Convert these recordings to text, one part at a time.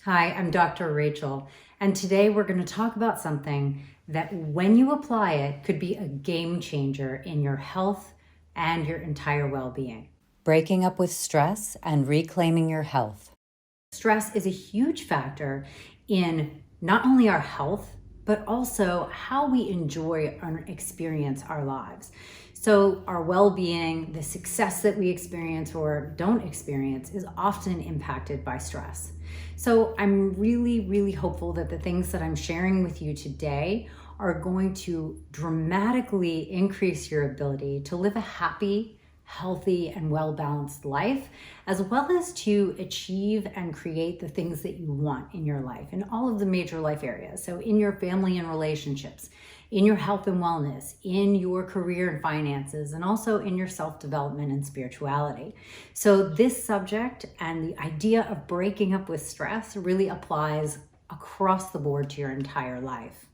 Hi, I'm Dr. Rachel, and today we're going to talk about something that, when you apply it, could be a game changer in your health and your entire well being. Breaking up with stress and reclaiming your health. Stress is a huge factor in not only our health, but also how we enjoy and experience our lives. So, our well being, the success that we experience or don't experience, is often impacted by stress. So, I'm really hopeful that the things that I'm sharing with you today are going to dramatically increase your ability to live a happy, healthy, and well balanced life, as well as to achieve and create the things that you want in your life in all of the major life areas. So, in your family and relationships, in your health and wellness, in your career and finances, and also in your self development and spirituality. So, this subject and the idea of breaking up with stress really applies across the board to your entire life.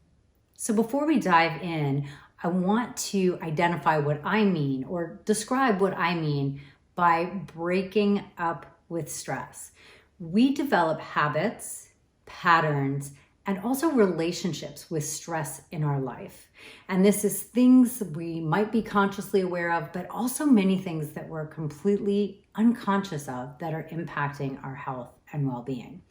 So before we dive in, I want to identify what I mean or describe what I mean by breaking up with stress. We develop habits, patterns, and also relationships with stress in our life. And this is things we might be consciously aware of, but also many things that we're completely unconscious of that are impacting our health and well-being.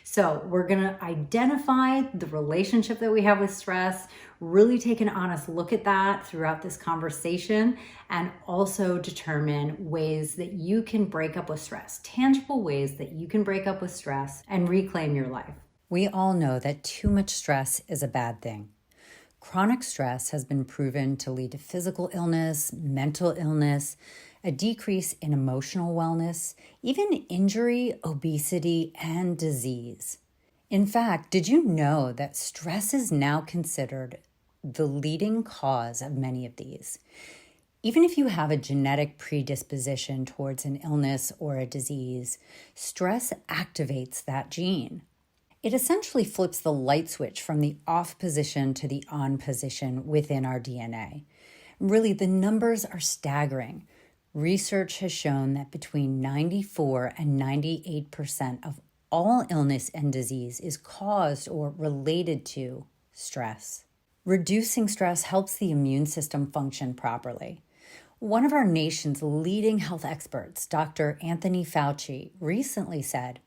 So we're going to identify the relationship that we have with stress, really take an honest look at that throughout this conversation, and also determine ways that you can break up with stress, tangible ways that you can break up with stress and reclaim your life. We all know that too much stress is a bad thing. Chronic stress has been proven to lead to physical illness, mental illness, a decrease in emotional wellness, even injury, obesity, and disease. In fact, did you know that stress is now considered the leading cause of many of these? Even if you have a genetic predisposition towards an illness or a disease, stress activates that gene. It essentially flips the light switch from the off position to the on position within our DNA. Really, the numbers are staggering. Research has shown that between 94 and 98% of all illness and disease is caused or related to stress. Reducing stress helps the immune system function properly. One of our nation's leading health experts, Dr. Anthony Fauci, recently said,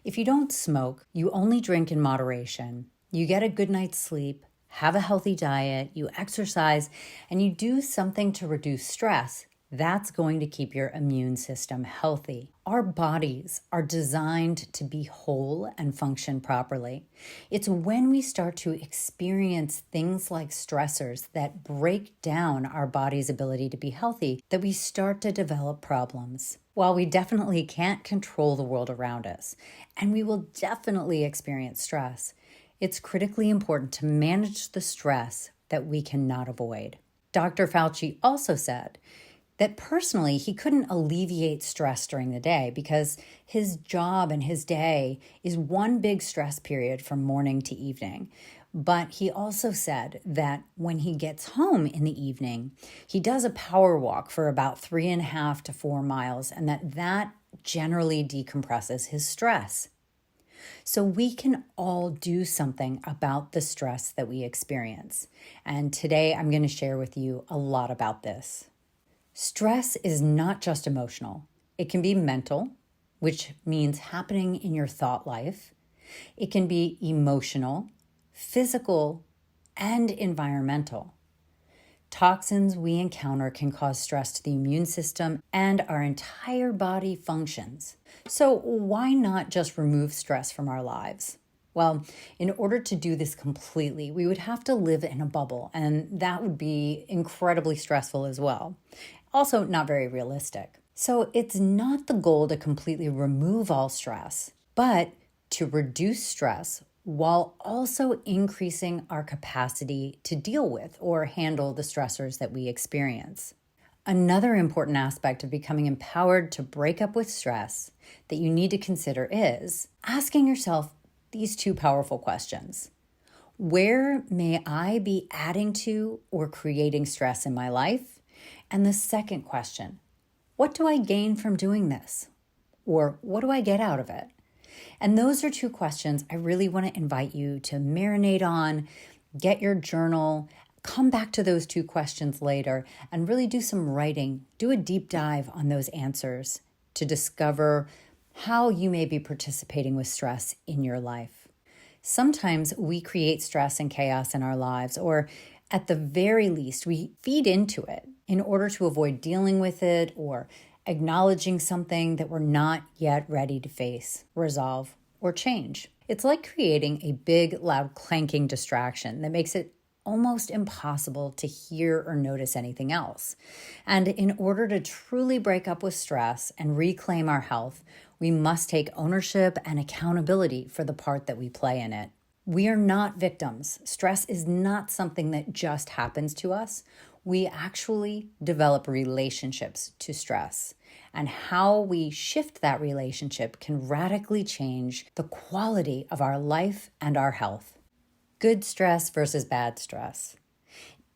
if you don't smoke, you only drink in moderation, you get a good night's sleep, have a healthy diet, you exercise, and you do something to reduce stress, that's going to keep your immune system healthy. Our bodies are designed to be whole and function properly. It's when we start to experience things like stressors that break down our body's ability to be healthy that we start to develop problems. While we definitely can't control the world around us, and we will definitely experience stress, it's critically important to manage the stress that we cannot avoid. Dr. Fauci also said that personally he couldn't alleviate stress during the day because his job and his day is one big stress period from morning to evening. But he also said that when he gets home in the evening, he does a power walk for about 3.5 to 4 miles, and that generally decompresses his stress. So we can all do something about the stress that we experience. And today I'm going to share with you a lot about this. Stress is not just emotional. It can be mental, which means happening in your thought life. It can be emotional, physical, and environmental. Toxins we encounter can cause stress to the immune system and our entire body functions. So why not just remove stress from our lives? Well, in order to do this completely, we would have to live in a bubble, and that would be incredibly stressful as well. Also, not very realistic. So it's not the goal to completely remove all stress, but to reduce stress while also increasing our capacity to deal with or handle the stressors that we experience. Another important aspect of becoming empowered to break up with stress that you need to consider is asking yourself these two powerful questions. Where may I be adding to or creating stress in my life? And the second question, what do I gain from doing this? Or what do I get out of it? And those are two questions I really want to invite you to marinate on, get your journal, come back to those two questions later, and really do some writing. Do a deep dive on those answers to discover how you may be participating with stress in your life. Sometimes we create stress and chaos in our lives, or at the very least, we feed into it in order to avoid dealing with it or acknowledging something that we're not yet ready to face, resolve, or change. It's like creating a big, loud, clanking distraction that makes it almost impossible to hear or notice anything else. And in order to truly break up with stress and reclaim our health, we must take ownership and accountability for the part that we play in it. We are not victims. Stress is not something that just happens to us. We actually develop relationships to stress. And how we shift that relationship can radically change the quality of our life and our health. Good stress versus bad stress.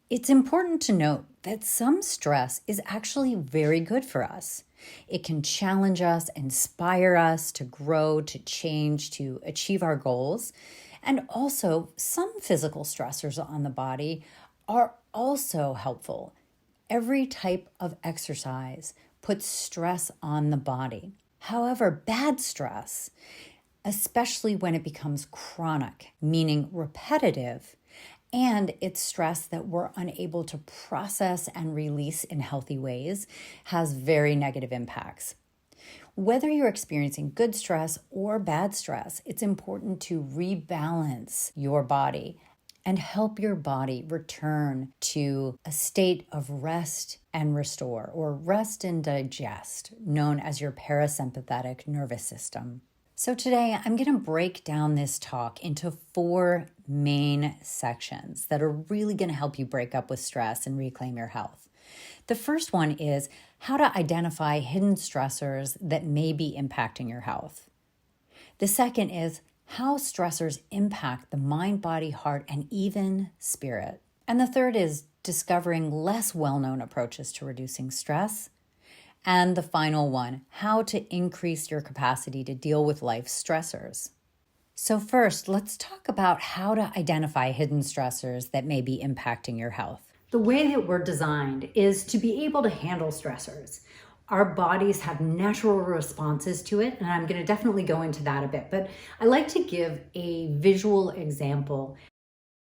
It's important to note that some stress is actually very good for us. It can challenge us, inspire us to grow, to change, to achieve our goals. And also, some physical stressors on the body are also helpful. Every type of exercise puts stress on the body. However, bad stress, especially when it becomes chronic, meaning repetitive, and it's stress that we're unable to process and release in healthy ways, has very negative impacts. Whether you're experiencing good stress or bad stress, it's important to rebalance your body and help your body return to a state of rest and restore, or rest and digest, known as your parasympathetic nervous system. So today I'm going to break down this talk into 4 main sections that are really going to help you break up with stress and reclaim your health. The first one is how to identify hidden stressors that may be impacting your health. The second is how stressors impact the mind, body, heart, and even spirit. And the third is discovering less well-known approaches to reducing stress. And the final one, how to increase your capacity to deal with life's stressors. So first, let's talk about how to identify hidden stressors that may be impacting your health. The way that we're designed is to be able to handle stressors. Our bodies have natural responses to it, and I'm going to definitely go into that a bit, but I like to give a visual example.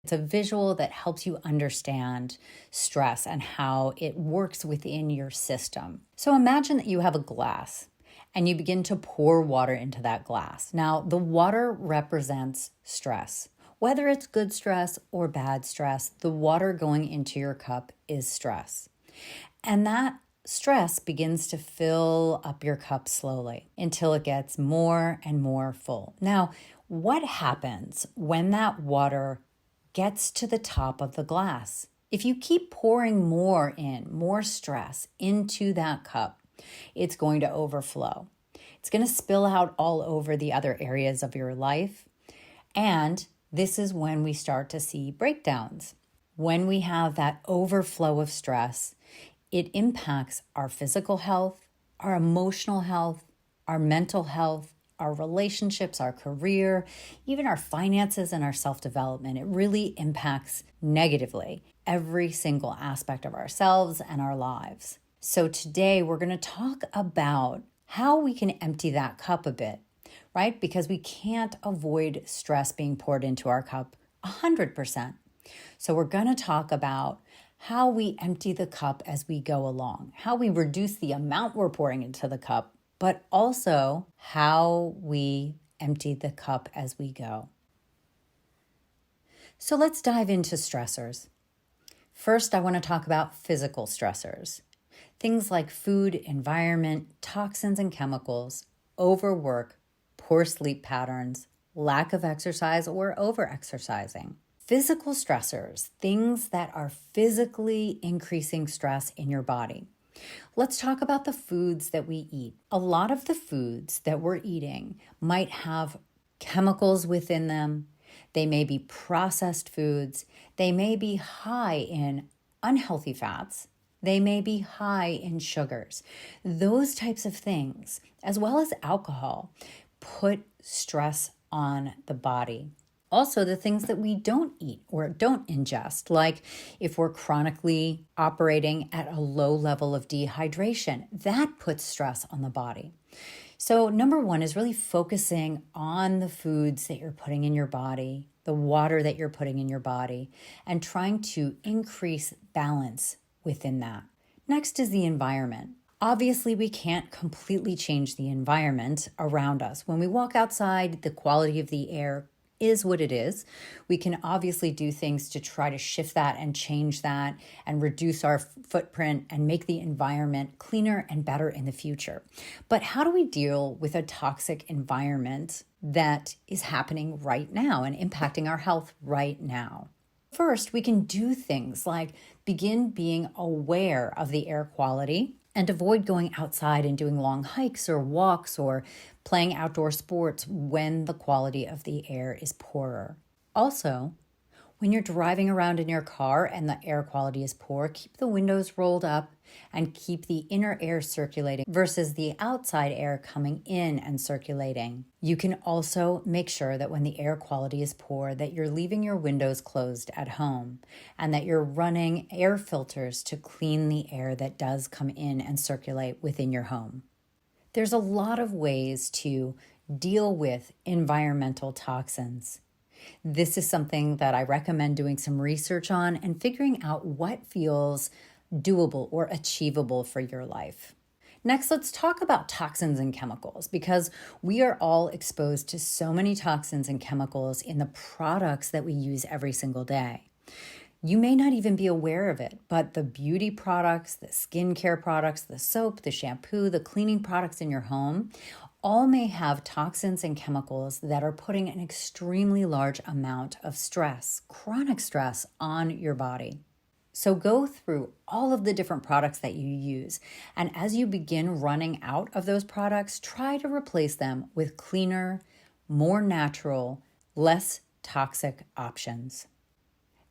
It's a visual that helps you understand stress and how it works within your system. So imagine that you have a glass and you begin to pour water into that glass. Now, the water represents stress. Whether it's good stress or bad stress, the water going into your cup is stress. And that stress begins to fill up your cup slowly until it gets more and more full. Now, what happens when that water gets to the top of the glass? If you keep pouring more stress into that cup, it's going to overflow. It's going to spill out all over the other areas of your life. And this is when we start to see breakdowns. When we have that overflow of stress, it impacts our physical health, our emotional health, our mental health, our relationships, our career, even our finances and our self-development. It really impacts negatively every single aspect of ourselves and our lives. So today we're going to talk about how we can empty that cup a bit, right? Because we can't avoid stress being poured into our cup 100%. So we're going to talk about how we empty the cup as we go along, how we reduce the amount we're pouring into the cup, but also how we empty the cup as we go. So let's dive into stressors. First, I want to talk about physical stressors. Things like food, environment, toxins and chemicals, overwork, poor sleep patterns, lack of exercise, or overexercising. Physical stressors, things that are physically increasing stress in your body. Let's talk about the foods that we eat. A lot of the foods that we're eating might have chemicals within them. They may be processed foods. They may be high in unhealthy fats. They may be high in sugars. Those types of things, as well as alcohol, put stress on the body. Also, the things that we don't eat or don't ingest, like if we're chronically operating at a low level of dehydration, that puts stress on the body. So, number one is really focusing on the foods that you're putting in your body, the water that you're putting in your body, and trying to increase balance within that. Next is the environment. Obviously, we can't completely change the environment around us. When we walk outside, the quality of the air is what it is. We can obviously do things to try to shift that and change that and reduce our footprint and make the environment cleaner and better in the future. But how do we deal with a toxic environment that is happening right now and impacting our health right now? First, we can do things like begin being aware of the air quality and avoid going outside and doing long hikes or walks or playing outdoor sports when the quality of the air is poorer. Also, when you're driving around in your car and the air quality is poor, keep the windows rolled up and keep the inner air circulating versus the outside air coming in and circulating. You can also make sure that when the air quality is poor, that you're leaving your windows closed at home and that you're running air filters to clean the air that does come in and circulate within your home. There's a lot of ways to deal with environmental toxins. This is something that I recommend doing some research on and figuring out what feels doable or achievable for your life. Next, let's talk about toxins and chemicals because we are all exposed to so many toxins and chemicals in the products that we use every single day. You may not even be aware of it, but the beauty products, the skincare products, the soap, the shampoo, the cleaning products in your home, all may have toxins and chemicals that are putting an extremely large amount of stress, chronic stress, on your body. So go through all of the different products that you use, and as you begin running out of those products, try to replace them with cleaner, more natural, less toxic options.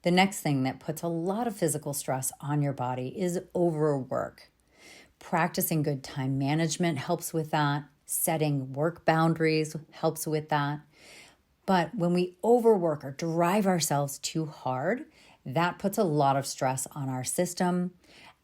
The next thing that puts a lot of physical stress on your body is overwork. Practicing good time management helps with that. Setting work boundaries helps with that. But when we overwork or drive ourselves too hard, that puts a lot of stress on our system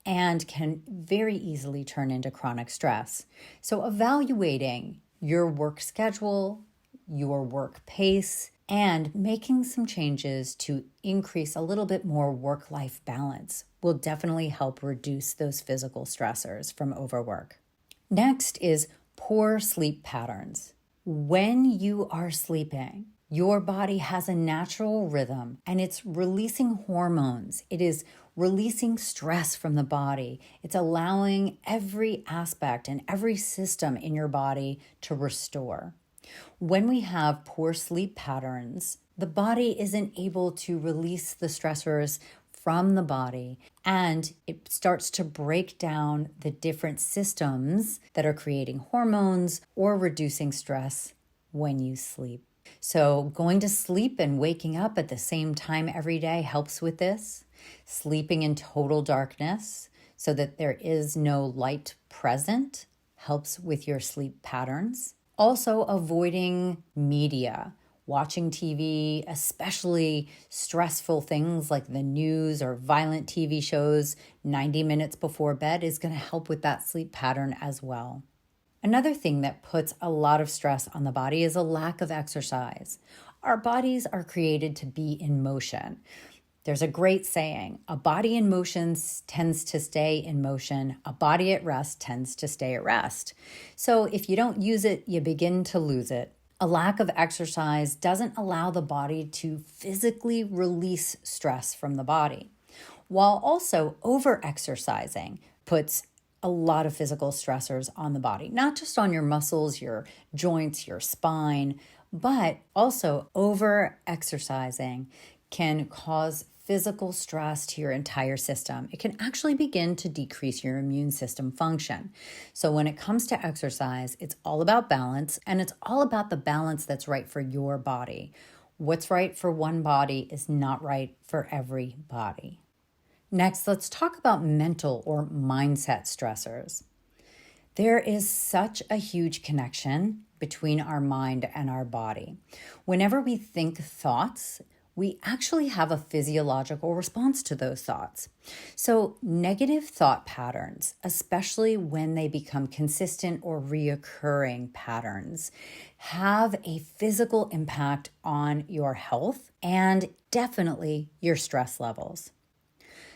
and can very easily turn into chronic stress. So evaluating your work schedule, your work pace, and making some changes to increase a little bit more work-life balance will definitely help reduce those physical stressors from overwork. Next is poor sleep patterns. When you are sleeping, your body has a natural rhythm and it's releasing hormones. It is releasing stress from the body. It's allowing every aspect and every system in your body to restore. When we have poor sleep patterns, the body isn't able to release the stressors from the body, and it starts to break down the different systems that are creating hormones or reducing stress when you sleep. So going to sleep and waking up at the same time every day helps with this. Sleeping in total darkness so that there is no light present helps with your sleep patterns. Also, avoiding media, watching TV, especially stressful things like the news or violent TV shows 90 minutes before bed is going to help with that sleep pattern as well. Another thing that puts a lot of stress on the body is a lack of exercise. Our bodies are created to be in motion. There's a great saying, a body in motion tends to stay in motion. A body at rest tends to stay at rest. So if you don't use it, you begin to lose it. A lack of exercise doesn't allow the body to physically release stress from the body, while also over-exercising puts a lot of physical stressors on the body, not just on your muscles, your joints, your spine, but also over-exercising can cause physical stress to your entire system. It can actually begin to decrease your immune system function. So when it comes to exercise, it's all about balance, and it's all about the balance that's right for your body. What's right for one body is not right for every body. Next, let's talk about mental or mindset stressors. There is such a huge connection between our mind and our body. Whenever we think thoughts, we actually have a physiological response to those thoughts. So, negative thought patterns, especially when they become consistent or reoccurring patterns, have a physical impact on your health and definitely your stress levels.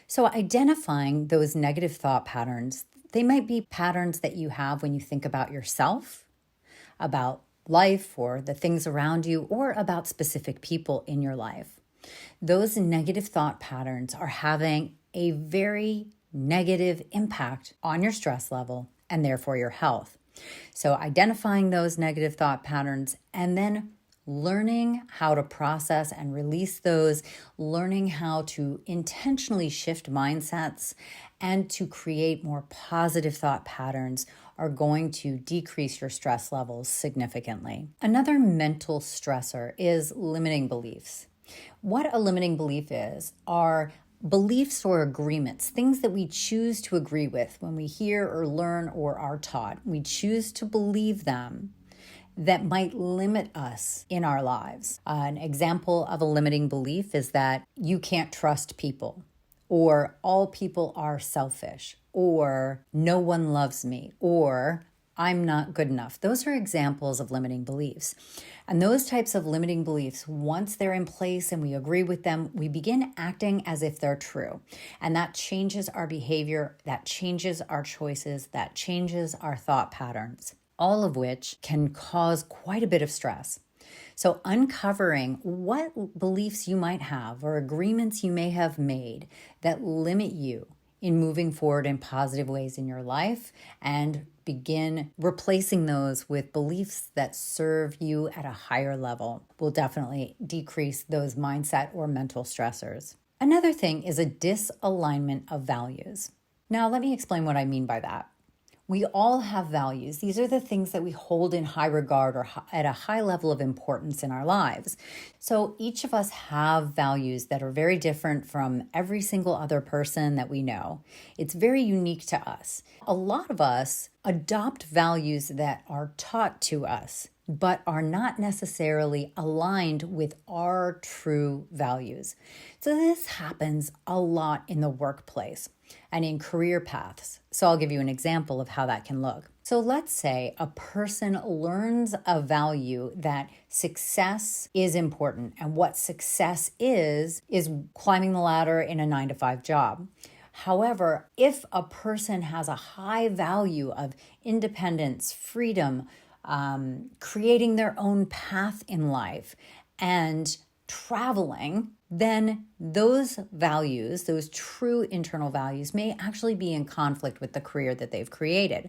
So, identifying those negative thought patterns, they might be patterns that you have when you think about yourself, about life or the things around you, or about specific people in your life. Those negative thought patterns are having a very negative impact on your stress level and therefore your health. So identifying those negative thought patterns and then learning how to process and release those, learning how to intentionally shift mindsets and to create more positive thought patterns are going to decrease your stress levels significantly. Another mental stressor is limiting beliefs. What a limiting belief is are beliefs or agreements, things that we choose to agree with when we hear or learn or are taught. We choose to believe them that might limit us in our lives. An example of a limiting belief is that you can't trust people, or all people are selfish, or no one loves me, or I'm not good enough. Those are examples of limiting beliefs. And those types of limiting beliefs, once they're in place and we agree with them, we begin acting as if they're true. And that changes our behavior, that changes our choices, that changes our thought patterns, all of which can cause quite a bit of stress. So uncovering what beliefs you might have or agreements you may have made that limit you in moving forward in positive ways in your life, and begin replacing those with beliefs that serve you at a higher level will definitely decrease those mindset or mental stressors. Another thing is a disalignment of values. Now, let me explain what I mean by that. We all have values. These are the things that we hold in high regard or at a high level of importance in our lives. So each of us have values that are very different from every single other person that we know. It's very unique to us. A lot of us adopt values that are taught to us, but are not necessarily aligned with our true values. So this happens a lot in the workplace and in career paths. So I'll give you an example of how that can look. So let's say a person learns a value that success is important, and what success is climbing the ladder in a 9-to-5 job. However, if a person has a high value of independence, freedom, creating their own path in life, and traveling, then those values, those true internal values, may actually be in conflict with the career that they've created.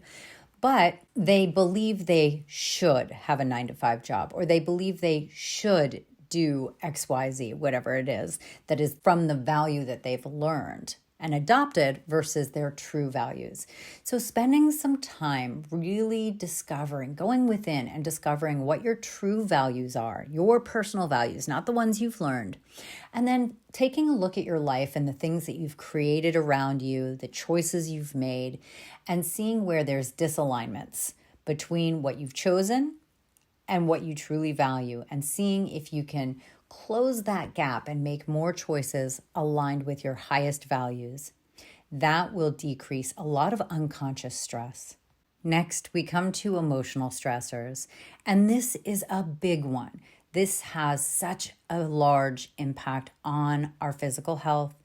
But they believe they should have a 9-to-5 job, or they believe they should do XYZ, whatever it is, that is from the value that they've learned and adopted versus their true values. So spending some time really discovering, going within and discovering what your true values are, your personal values, not the ones you've learned. And then taking a look at your life and the things that you've created around you, the choices you've made, and seeing where there's disalignments between what you've chosen and what you truly value, and seeing if you can close that gap and make more choices aligned with your highest values. That will decrease a lot of unconscious stress. Next, we come to emotional stressors, and this is a big one. This has such a large impact on our physical health,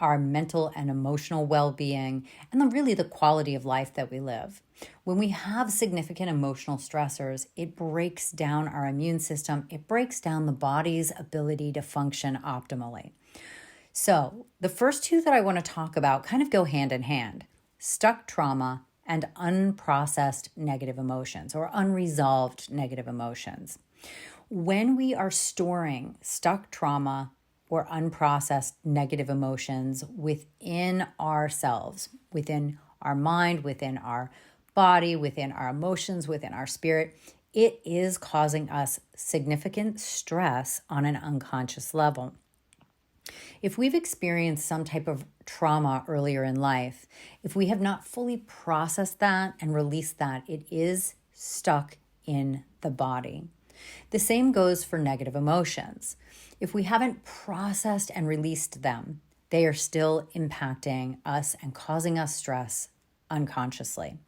our mental and emotional well-being, and really the quality of life that we live. When we have significant emotional stressors, it breaks down our immune system. It breaks down the body's ability to function optimally. So the first two that I want to talk about kind of go hand in hand: stuck trauma and unprocessed negative emotions or unresolved negative emotions. When we are storing stuck trauma or unprocessed negative emotions within ourselves, within our mind, within our body, within our emotions, within our spirit, it is causing us significant stress on an unconscious level. If we've experienced some type of trauma earlier in life, if we have not fully processed that and released that, it is stuck in the body. The same goes for negative emotions. If we haven't processed and released them, they are still impacting us and causing us stress unconsciously.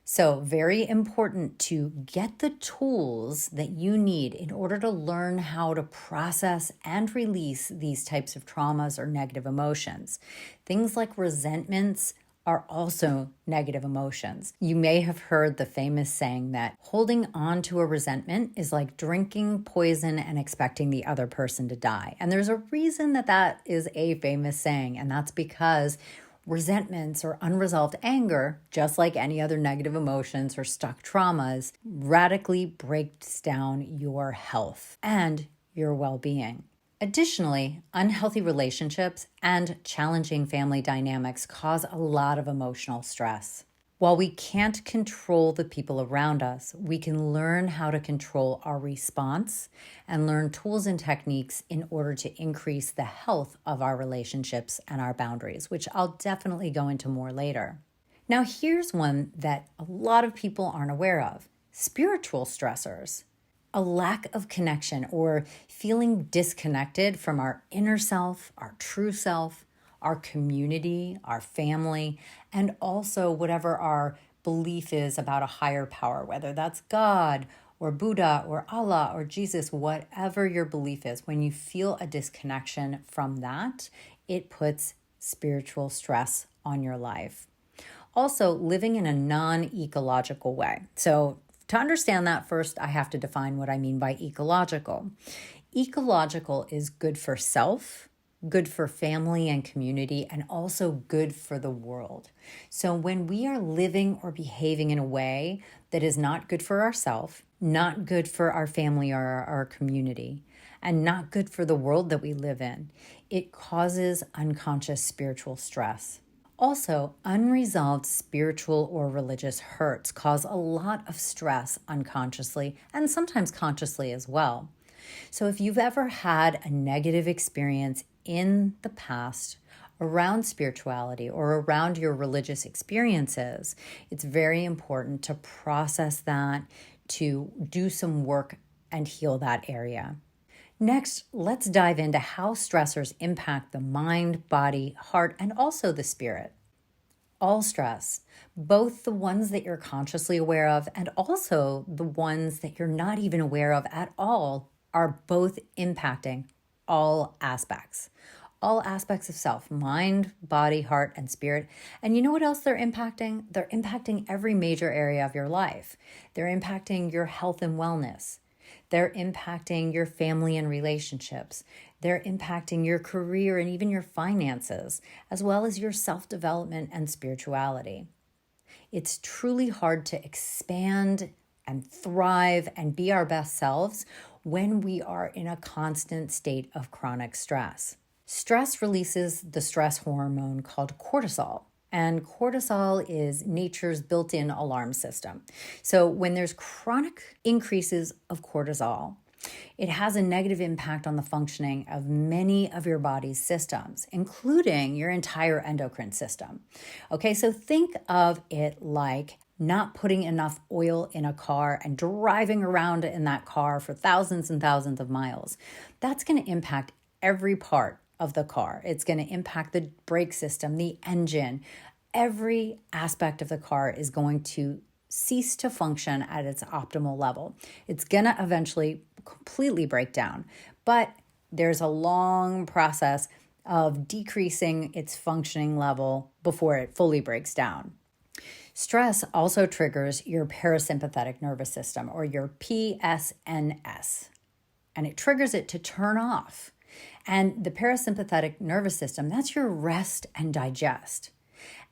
So, very important to get the tools that you need in order to learn how to process and release these types of traumas or negative emotions. Things like resentments are also negative emotions. You may have heard the famous saying that holding on to a resentment is like drinking poison and expecting the other person to die. And there's a reason that that is a famous saying, and that's because resentments or unresolved anger, just like any other negative emotions or stuck traumas, radically breaks down your health and your well-being. Additionally, unhealthy relationships and challenging family dynamics cause a lot of emotional stress. While we can't control the people around us, we can learn how to control our response and learn tools and techniques in order to increase the health of our relationships and our boundaries, which I'll definitely go into more later. Now, here's one that a lot of people aren't aware of: spiritual stressors. A lack of connection or feeling disconnected from our inner self, our true self, our community, our family, and also whatever our belief is about a higher power, whether that's God or Buddha or Allah or Jesus, whatever your belief is. When you feel a disconnection from that, it puts spiritual stress on your life. Also, living in a non-ecological way. So to understand that, first, I have to define what I mean by ecological. Ecological is good for self, good for family and community, and also good for the world. So when we are living or behaving in a way that is not good for ourselves, not good for our family or our community, and not good for the world that we live in, it causes unconscious spiritual stress. Also, unresolved spiritual or religious hurts cause a lot of stress unconsciously and sometimes consciously as well. So if you've ever had a negative experience in the past around spirituality or around your religious experiences, it's very important to process that, to do some work and heal that area. Next, let's dive into how stressors impact the mind, body, heart, and also the spirit. All stress, both the ones that you're consciously aware of and also the ones that you're not even aware of at all, are both impacting all aspects of self: mind, body, heart, and spirit. And you know what else they're impacting? They're impacting every major area of your life. They're impacting your health and wellness. They're impacting your family and relationships. They're impacting your career and even your finances, as well as your self-development and spirituality. It's truly hard to expand and thrive and be our best selves when we are in a constant state of chronic stress. Stress releases the stress hormone called cortisol. And cortisol is nature's built-in alarm system. So when there's chronic increases of cortisol, it has a negative impact on the functioning of many of your body's systems, including your entire endocrine system. Okay, so think of it like not putting enough oil in a car and driving around in that car for thousands and thousands of miles. That's going to impact every part of the car. It's going to impact the brake system, the engine. Every aspect of the car is going to cease to function at its optimal level. It's going to eventually completely break down, but there's a long process of decreasing its functioning level before it fully breaks down. Stress also triggers your parasympathetic nervous system, or your PSNS, and it triggers it to turn off. And the parasympathetic nervous system, that's your rest and digest.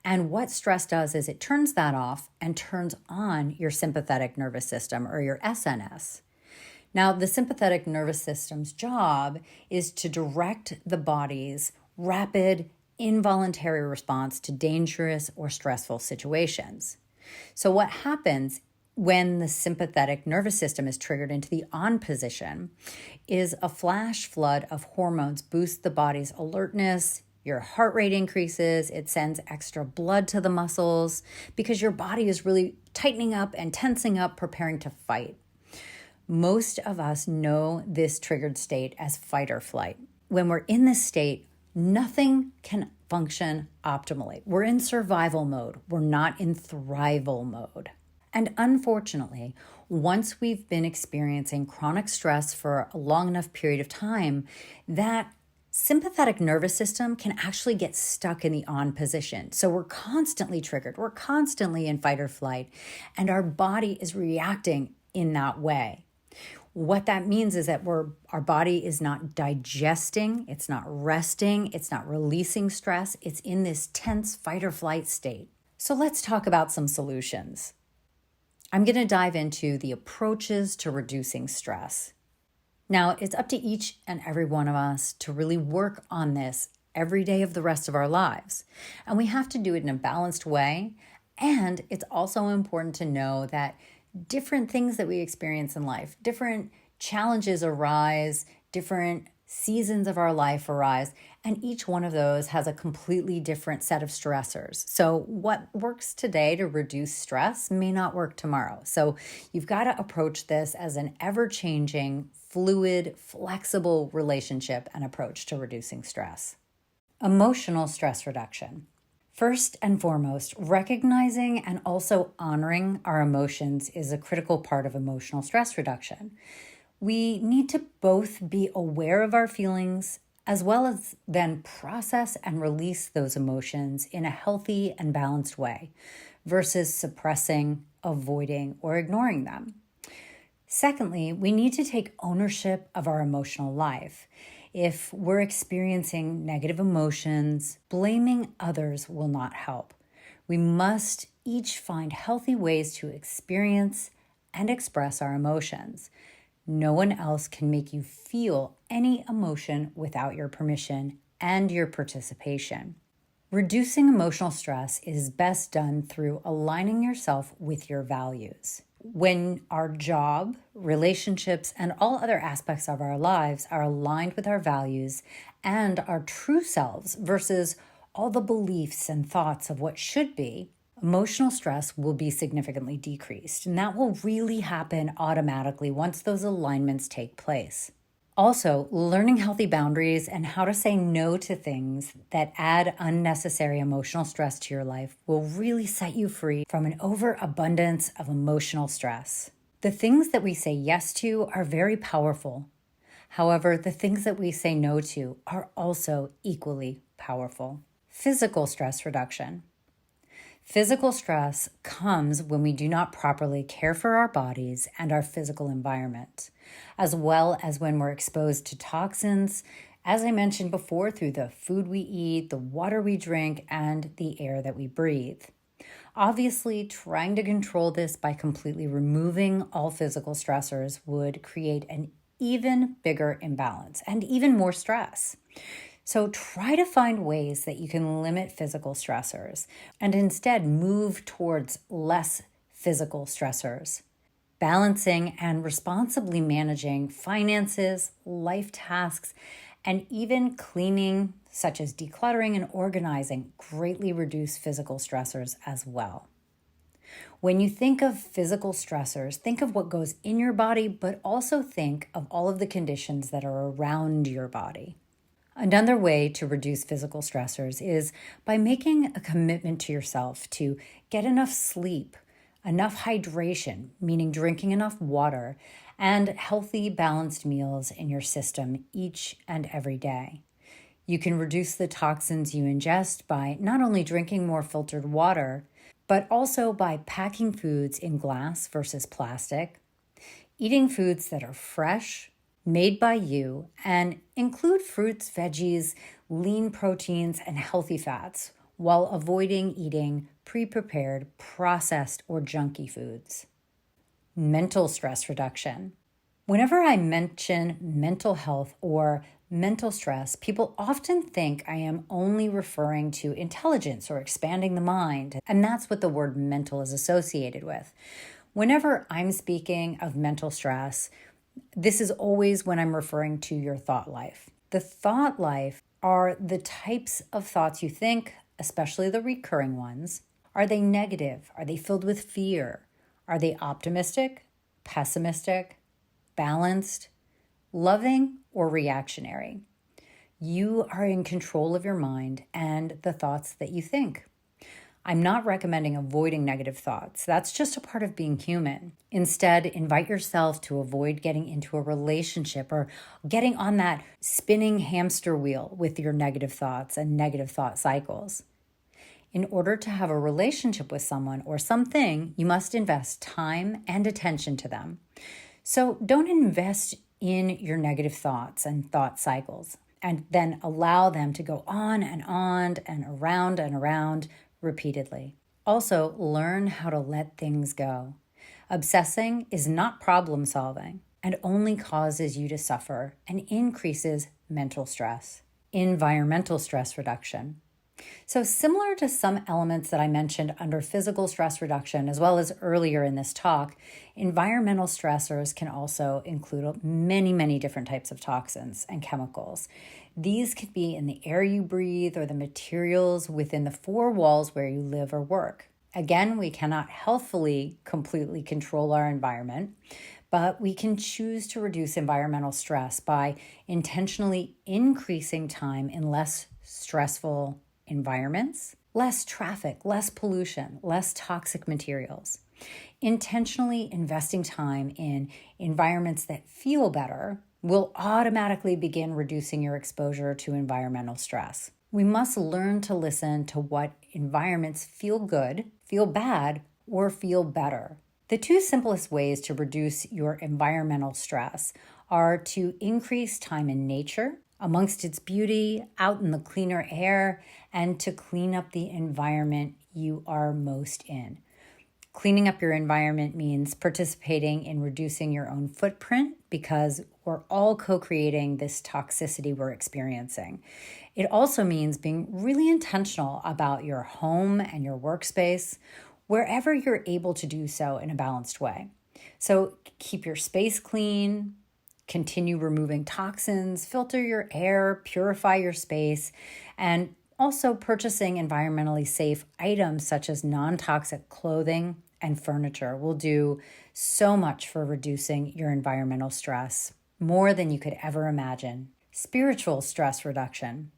And what stress does is it turns that off and turns on your sympathetic nervous system, or your SNS. Now, the sympathetic nervous system's job is to direct the body's rapid, involuntary response to dangerous or stressful situations. So what happens when the sympathetic nervous system is triggered into the on position is a flash flood of hormones boost the body's alertness, Your heart rate increases, it sends extra blood to the muscles because your body is really tightening up and tensing up, preparing to fight. Most of us know this triggered state as fight or flight. When we're in this state, nothing can function optimally. We're in survival mode. We're not in thrival mode. And unfortunately, once we've been experiencing chronic stress for a long enough period of time, that sympathetic nervous system can actually get stuck in the on position. So we're constantly triggered. We're constantly in fight or flight, and our body is reacting in that way. What that means is that our body is not digesting, it's not resting, it's not releasing stress. It's in this tense fight or flight state. So let's talk about some solutions. I'm going to dive into the approaches to reducing stress. Now, it's up to each and every one of us to really work on this every day of the rest of our lives. And we have to do it in a balanced way. And it's also important to know that different things that we experience in life, different challenges arise, different seasons of our life arise, and each one of those has a completely different set of stressors. So what works today to reduce stress may not work tomorrow. So you've got to approach this as an ever-changing, fluid, flexible relationship and approach to reducing stress. Emotional stress reduction. First and foremost, recognizing and also honoring our emotions is a critical part of emotional stress reduction. We need to both be aware of our feelings as well as then process and release those emotions in a healthy and balanced way versus suppressing, avoiding, or ignoring them. Secondly, we need to take ownership of our emotional life. If we're experiencing negative emotions, blaming others will not help. We must each find healthy ways to experience and express our emotions. No one else can make you feel any emotion without your permission and your participation. Reducing emotional stress is best done through aligning yourself with your values. When our job, relationships, and all other aspects of our lives are aligned with our values and our true selves versus all the beliefs and thoughts of what should be, emotional stress will be significantly decreased. And that will really happen automatically once those alignments take place. Also, learning healthy boundaries and how to say no to things that add unnecessary emotional stress to your life will really set you free from an overabundance of emotional stress. The things that we say yes to are very powerful. However, the things that we say no to are also equally powerful. Physical stress reduction. Physical stress comes when we do not properly care for our bodies and our physical environment, as well as when we're exposed to toxins, as I mentioned before, through the food we eat, the water we drink, and the air that we breathe. Obviously, trying to control this by completely removing all physical stressors would create an even bigger imbalance and even more stress. So try to find ways that you can limit physical stressors and instead move towards less physical stressors. Balancing and responsibly managing finances, life tasks, and even cleaning, such as decluttering and organizing, greatly reduce physical stressors as well. When you think of physical stressors, think of what goes in your body, but also think of all of the conditions that are around your body. Another way to reduce physical stressors is by making a commitment to yourself to get enough sleep, enough hydration, meaning drinking enough water, and healthy, balanced meals in your system each and every day. You can reduce the toxins you ingest by not only drinking more filtered water, but also by packing foods in glass versus plastic, eating foods that are fresh, made by you, and include fruits, veggies, lean proteins, and healthy fats, while avoiding eating pre-prepared, processed, or junky foods. Mental stress reduction. Whenever I mention mental health or mental stress, people often think I am only referring to intelligence or expanding the mind, and that's what the word mental is associated with. Whenever I'm speaking of mental stress, this is always when I'm referring to your thought life. The thought life Are the types of thoughts you think, especially the recurring ones, are they negative? Are they filled with fear? Are they optimistic, pessimistic, balanced, loving, or reactionary? You are in control of your mind and the thoughts that you think. I'm not recommending avoiding negative thoughts. That's just a part of being human. Instead, invite yourself to avoid getting into a relationship or getting on that spinning hamster wheel with your negative thoughts and negative thought cycles. In order to have a relationship with someone or something, you must invest time and attention to them. So don't invest in your negative thoughts and thought cycles and then allow them to go on and around repeatedly. Also, learn how to let things go. Obsessing is not problem solving and only causes you to suffer and increases mental stress. Environmental stress reduction. So, similar to some elements that I mentioned under physical stress reduction, as well as earlier in this talk, environmental stressors can also include many different types of toxins and chemicals. These could be in the air you breathe or the materials within the four walls where you live or work. Again, we cannot healthfully completely control our environment, but we can choose to reduce environmental stress by intentionally increasing time in less stressful environments, less traffic, less pollution, less toxic materials. Intentionally investing time in environments that feel better will automatically begin reducing your exposure to environmental stress. We must learn to listen to what environments feel good, feel bad, or feel better. The two simplest ways to reduce your environmental stress are to increase time in nature, amongst its beauty, out in the cleaner air, and to clean up the environment you are most in. Cleaning up your environment means participating in reducing your own footprint because we're all co-creating this toxicity we're experiencing. It also means being really intentional about your home and your workspace, wherever you're able to do so in a balanced way. So keep your space clean, continue removing toxins, filter your air, purify your space, and also purchasing environmentally safe items such as non-toxic clothing and furniture will do so much for reducing your environmental stress, more than you could ever imagine. Spiritual stress reduction.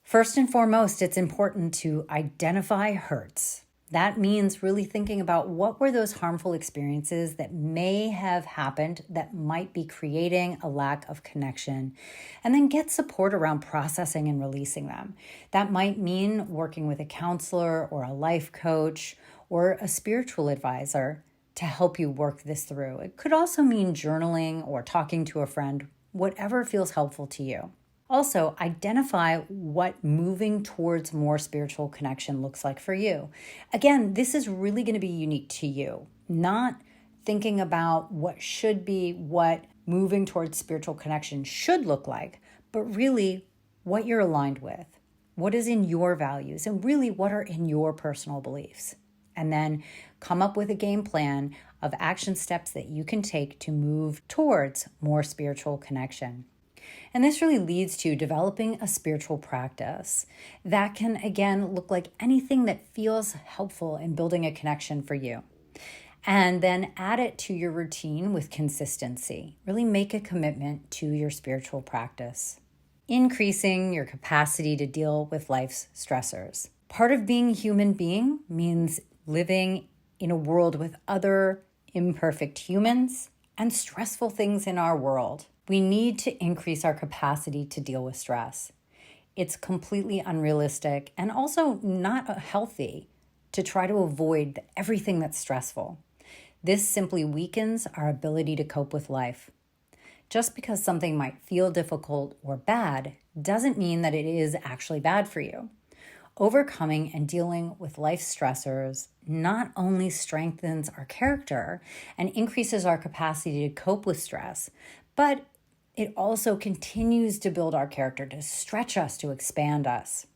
First and foremost, it's important to identify hurts. That means really thinking about what were those harmful experiences that may have happened that might be creating a lack of connection, and then get support around processing and releasing them. That might mean working with a counselor or a life coach or a spiritual advisor to help you work this through. It could also mean journaling or talking to a friend, whatever feels helpful to you. Also, identify what moving towards more spiritual connection looks like for you. Again, this is really going to be unique to you, not thinking about what should be, what moving towards spiritual connection should look like, but really what you're aligned with, what is in your values, and really what are in your personal beliefs. And then come up with a game plan of action steps that you can take to move towards more spiritual connection. And this really leads to developing a spiritual practice that can, again, look like anything that feels helpful in building a connection for you. And then add it to your routine with consistency. Really make a commitment to your spiritual practice. Increasing your capacity to deal with life's stressors. Part of being a human being means living in a world with other imperfect humans and stressful things in our world. We need to increase our capacity to deal with stress. It's completely unrealistic and also not healthy to try to avoid everything that's stressful. This simply weakens our ability to cope with life. Just because something might feel difficult or bad doesn't mean that it is actually bad for you. Overcoming and dealing with life's stressors not only strengthens our character and increases our capacity to cope with stress, but it also continues to build our character, to stretch us, to expand us.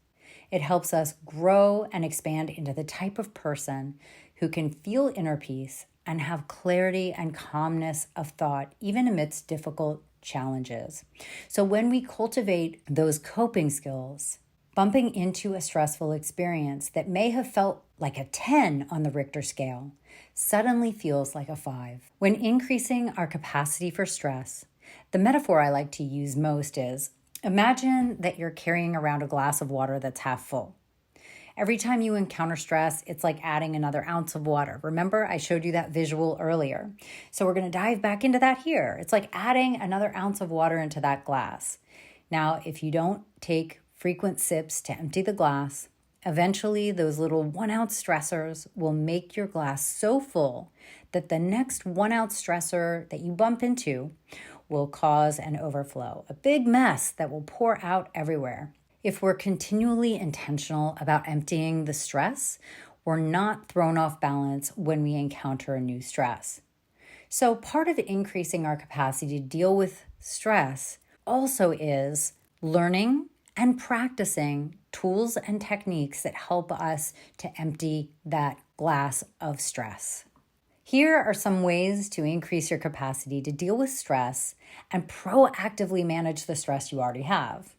It helps us grow and expand into the type of person who can feel inner peace and have clarity and calmness of thought, even amidst difficult challenges. So when we cultivate those coping skills, bumping into a stressful experience that may have felt like a 10 on the Richter scale suddenly feels like a 5. When increasing our capacity for stress, the metaphor I like to use most is, imagine that you're carrying around a glass of water that's half full. Every time you encounter stress, it's like adding another ounce of water. Remember, I showed you that visual earlier. So we're going to dive back into that here. It's like adding another ounce of water into that glass. Now, if you don't take frequent sips to empty the glass, eventually those little 1 ounce stressors will make your glass so full that the next 1 ounce stressor that you bump into will cause an overflow, a big mess that will pour out everywhere. If we're continually intentional about emptying the stress, we're not thrown off balance when we encounter a new stress. So part of increasing our capacity to deal with stress also is learning and practicing tools and techniques that help us to empty that glass of stress. Here are some ways to increase your capacity to deal with stress and proactively manage the stress you already have.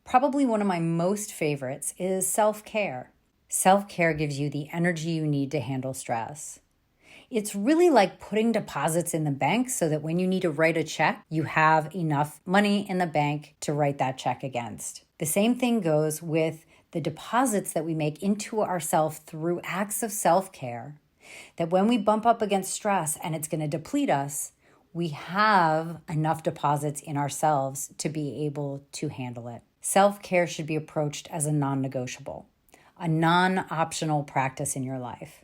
Probably one of my most favorites is self-care. Self-care gives you the energy you need to handle stress. It's really like putting deposits in the bank so that when you need to write a check, you have enough money in the bank to write that check against. The same thing goes with the deposits that we make into ourselves through acts of self-care, that when we bump up against stress and it's going to deplete us, we have enough deposits in ourselves to be able to handle it. Self-care should be approached as a non-negotiable, a non-optional practice in your life.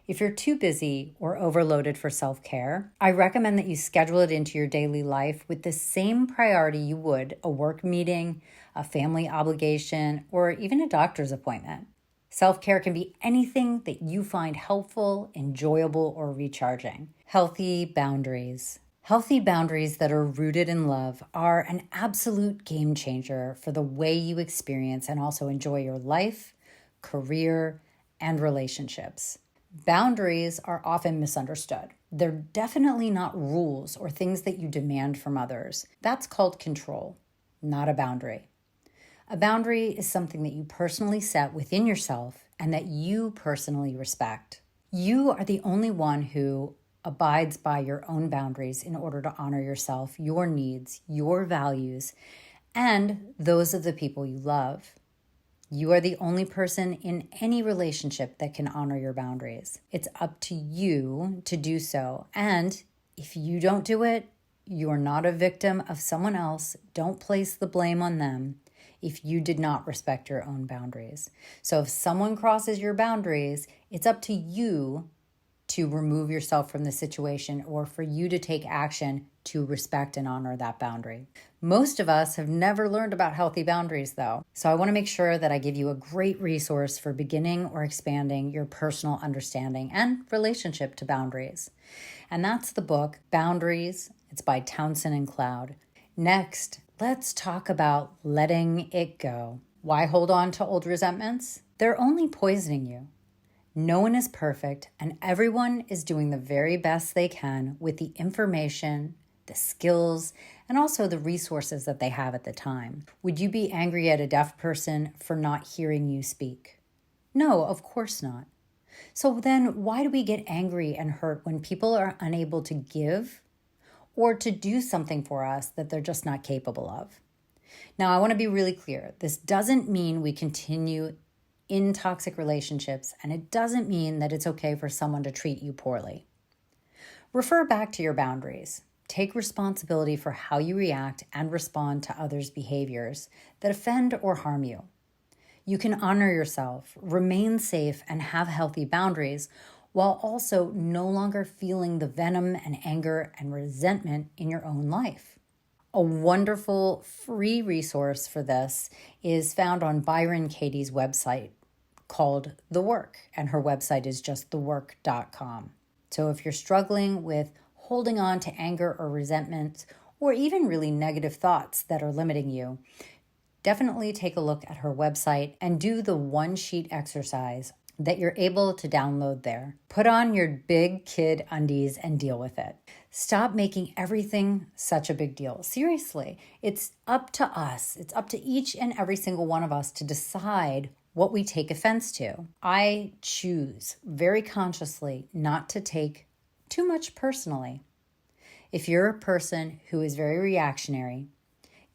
If you're too busy or overloaded for self-care, I recommend that you schedule it into your daily life with the same priority you would a work meeting, a family obligation, or even a doctor's appointment. Self-care can be anything that you find helpful, enjoyable, or recharging. Healthy boundaries. Healthy boundaries that are rooted in love are an absolute game changer for the way you experience and also enjoy your life, career, and relationships. Boundaries are often misunderstood. They're definitely not rules or things that you demand from others. That's called control, not a boundary. A boundary is something that you personally set within yourself and that you personally respect. You are the only one who abides by your own boundaries in order to honor yourself, your needs, your values, and those of the people you love. You are the only person in any relationship that can honor your boundaries. It's up to you to do so. And if you don't do it, you are not a victim of someone else. Don't place the blame on them if you did not respect your own boundaries. So if someone crosses your boundaries, it's up to you to remove yourself from the situation or for you to take action to respect and honor that boundary. Most of us have never learned about healthy boundaries though. So I want to make sure that I give you a great resource for beginning or expanding your personal understanding and relationship to boundaries. And that's the book Boundaries. It's by Townsend and Cloud. Next, let's talk about letting it go. Why hold on to old resentments? They're only poisoning you. No one is perfect, and everyone is doing the very best they can with the information, the skills, and also the resources that they have at the time. Would you be angry at a deaf person for not hearing you speak? No, of course not. So then why do we get angry and hurt when people are unable to give or to do something for us that they're just not capable of? Now, I want to be really clear. This doesn't mean we continue in toxic relationships, and it doesn't mean that it's okay for someone to treat you poorly. Refer back to your boundaries. Take responsibility for how you react and respond to others' behaviors that offend or harm you. You can honor yourself, remain safe, and have healthy boundaries while also no longer feeling the venom and anger and resentment in your own life. A wonderful free resource for this is found on Byron Katie's website called The Work, and her website is just thework.com. So if you're struggling with holding on to anger or resentment, or even really negative thoughts that are limiting you, definitely take a look at her website and do the one sheet exercise that you're able to download there. Put on your big kid undies and deal with it. Stop making everything such a big deal. Seriously, it's up to us. It's up to each and every single one of us to decide what we take offense to. I choose very consciously not to take too much personally. If you're a person who is very reactionary,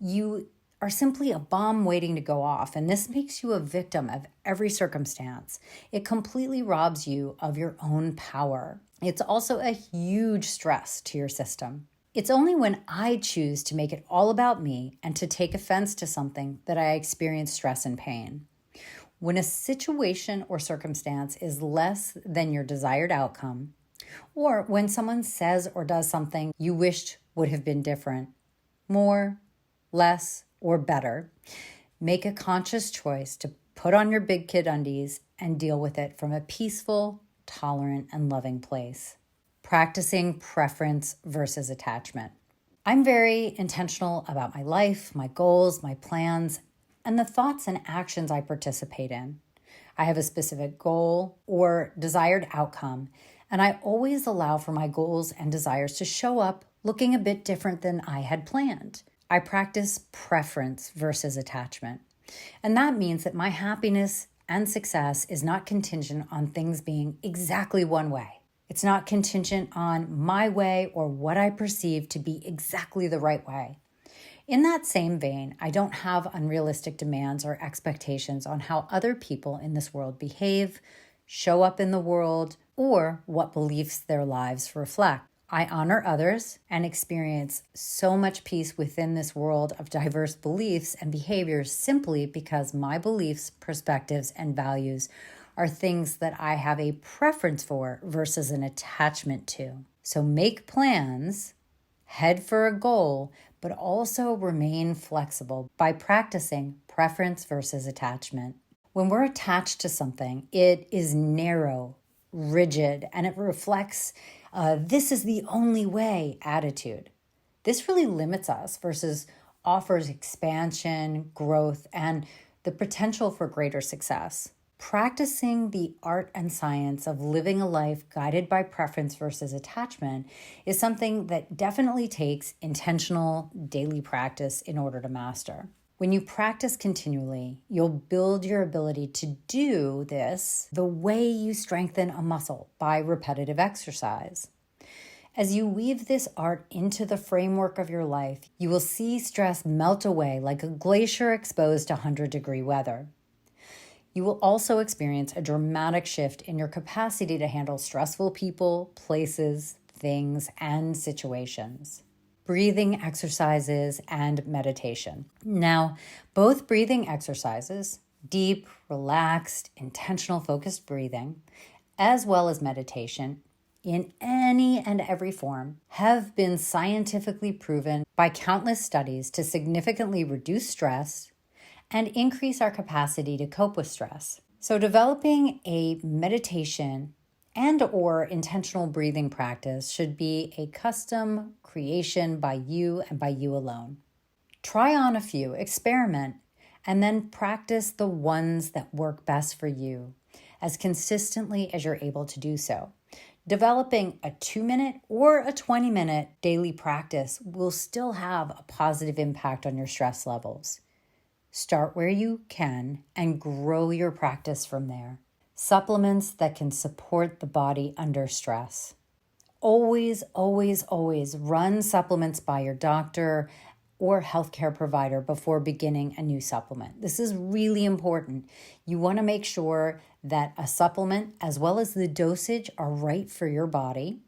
you are simply a bomb waiting to go off, and this makes you a victim of every circumstance. It completely robs you of your own power. It's also a huge stress to your system. It's only when I choose to make it all about me and to take offense to something that I experience stress and pain. When a situation or circumstance is less than your desired outcome, or when someone says or does something you wished would have been different, more, less, or better, make a conscious choice to put on your big kid undies and deal with it from a peaceful, tolerant, and loving place. Practicing preference versus attachment. I'm very intentional about my life, my goals, my plans, and the thoughts and actions I participate in. I have a specific goal or desired outcome, and I always allow for my goals and desires to show up looking a bit different than I had planned. I practice preference versus attachment. And that means that my happiness and success is not contingent on things being exactly one way. It's not contingent on my way or what I perceive to be exactly the right way. In that same vein, I don't have unrealistic demands or expectations on how other people in this world behave, show up in the world, or what beliefs their lives reflect. I honor others and experience so much peace within this world of diverse beliefs and behaviors simply because my beliefs, perspectives, and values are things that I have a preference for versus an attachment to. So make plans, head for a goal, but also remain flexible by practicing preference versus attachment. When we're attached to something, it is narrow, rigid, and it reflects this is the only way attitude. This really limits us versus offers expansion, growth, and the potential for greater success. Practicing the art and science of living a life guided by preference versus attachment is something that definitely takes intentional daily practice in order to master. When you practice continually, you'll build your ability to do this the way you strengthen a muscle by repetitive exercise. As you weave this art into the framework of your life, you will see stress melt away like a glacier exposed to 100-degree weather. You will also experience a dramatic shift in your capacity to handle stressful people, places, things, and situations. Breathing exercises and meditation. Now, both breathing exercises, deep, relaxed, intentional, focused breathing, as well as meditation, in any and every form, have been scientifically proven by countless studies to significantly reduce stress and increase our capacity to cope with stress. So developing a meditation and or intentional breathing practice should be a custom creation by you and by you alone. Try on a few, experiment, and then practice the ones that work best for you as consistently as you're able to do so. Developing a 2-minute or a 20-minute daily practice will still have a positive impact on your stress levels. Start where you can and grow your practice from there. Supplements that can support the body under stress. Always, always, always run supplements by your doctor or healthcare provider before beginning a new supplement. This is really important. You want to make sure that a supplement as well as the dosage are right for your body,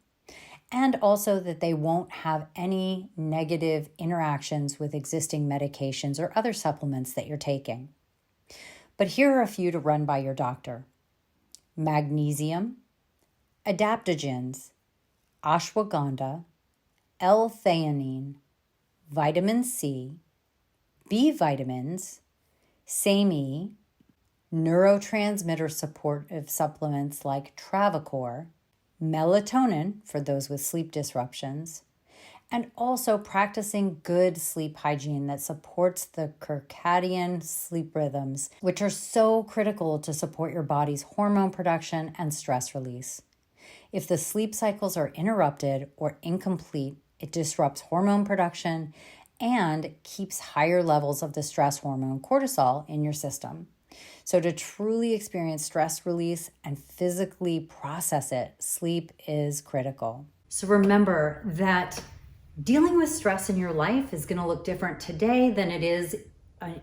and also that they won't have any negative interactions with existing medications or other supplements that you're taking. But here are a few to run by your doctor. Magnesium, adaptogens, ashwagandha, L-theanine, vitamin C, B vitamins, SAMe, neurotransmitter supportive supplements like Travacor, melatonin for those with sleep disruptions, and also practicing good sleep hygiene that supports the circadian sleep rhythms, which are so critical to support your body's hormone production and stress release. If the sleep cycles are interrupted or incomplete, it disrupts hormone production and keeps higher levels of the stress hormone cortisol in your system. So to truly experience stress release and physically process it, sleep is critical. So remember that dealing with stress in your life is going to look different today than it is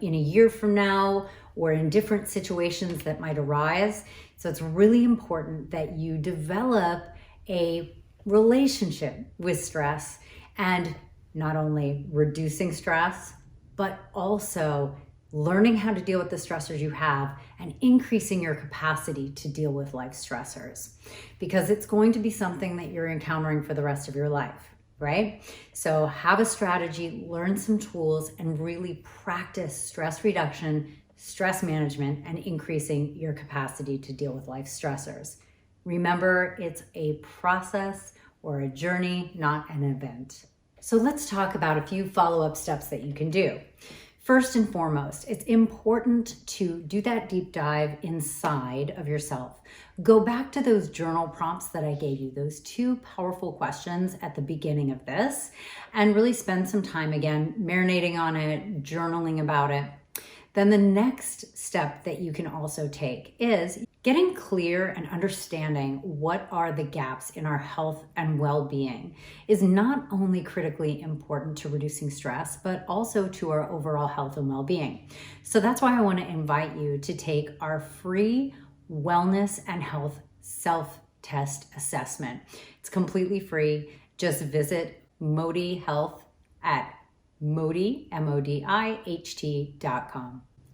in a year from now, or in different situations that might arise. So it's really important that you develop a relationship with stress, and not only reducing stress, but also learning how to deal with the stressors you have and increasing your capacity to deal with life stressors, because it's going to be something that you're encountering for the rest of your life, right? So have a strategy, learn some tools, and really practice stress reduction, stress management, and increasing your capacity to deal with life stressors. Remember, it's a process or a journey, not an event. So let's talk about a few follow-up steps that you can do. First and foremost, it's important to do that deep dive inside of yourself. Go back to those journal prompts that I gave you, those 2 powerful questions at the beginning of this, and really spend some time again marinating on it, journaling about it. Then the next step that you can also take is getting clear and understanding what are the gaps in our health and well-being is not only critically important to reducing stress, but also to our overall health and well-being. So that's why I want to invite you to take our free wellness and health self-test assessment. It's completely free. Just visit Modi Health at Modi, MODIHT.com,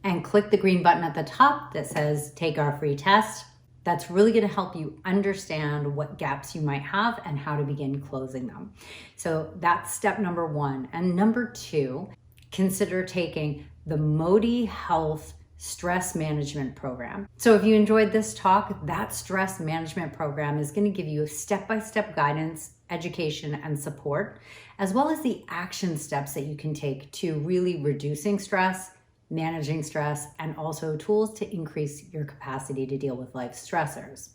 and click the green button at the top that says take our free test. That's really going to help you understand what gaps you might have and how to begin closing them. So that's step number 1. And number 2, consider taking the Modi Health Stress Management Program. So if you enjoyed this talk, that stress management program is going to give you step-by-step guidance, education, and support, as well as the action steps that you can take to really reducing stress, managing stress, and also tools to increase your capacity to deal with life stressors.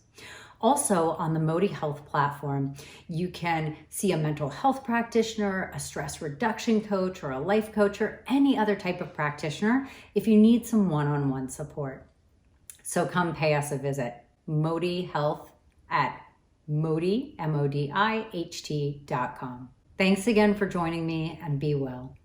Also, on the Modi Health platform, you can see a mental health practitioner, a stress reduction coach, or a life coach, or any other type of practitioner if you need some one-on-one support. So come pay us a visit. Modi Health at Modi, MODIHT.com. Thanks again for joining me, and be well.